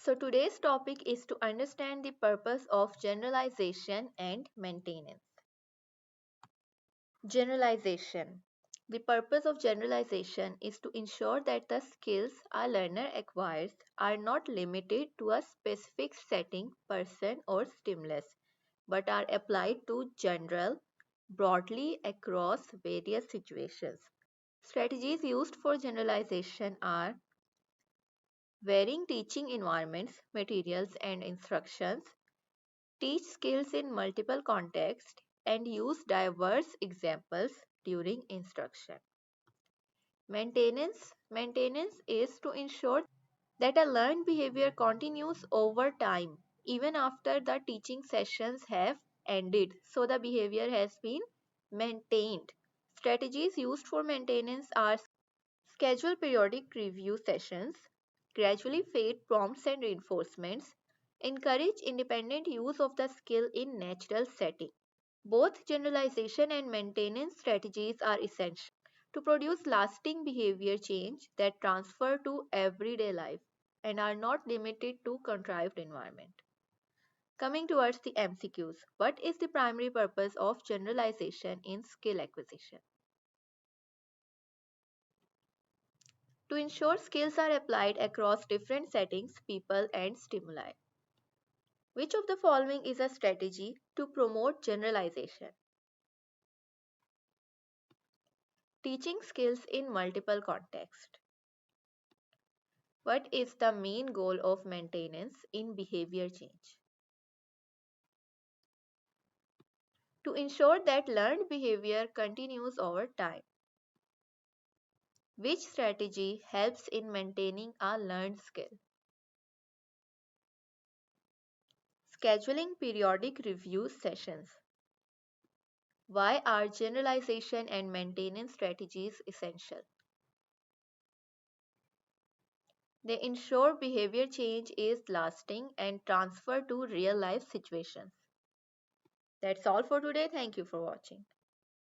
So today's topic is to understand the purpose of generalization and maintenance. Generalization. The purpose of generalization is to ensure that the skills a learner acquires are not limited to a specific setting, person, or stimulus, but are applied to broadly across various situations. Strategies used for generalization are varying teaching environments, materials, and instructions, teach skills in multiple contexts, and use diverse examples during instruction. Maintenance is to ensure that a learned behavior continues over time, even after the teaching sessions have ended, so the behavior has been maintained. Strategies used for maintenance are schedule periodic review sessions, gradually fade prompts and reinforcements, encourage independent use of the skill in natural setting. Both generalization and maintenance strategies are essential to produce lasting behavior change that transfer to everyday life and are not limited to contrived environment. Coming towards the MCQs, what is the primary purpose of generalization in skill acquisition? To ensure skills are applied across different settings, people, and stimuli. Which of the following is a strategy to promote generalization? Teaching skills in multiple contexts. What is the main goal of maintenance in behavior change? To ensure that learned behavior continues over time. Which strategy helps in maintaining a learned skill? Scheduling periodic review sessions. Why are generalization and maintenance strategies essential? They ensure behavior change is lasting and transfer to real life situations. That's all for today. Thank you for watching.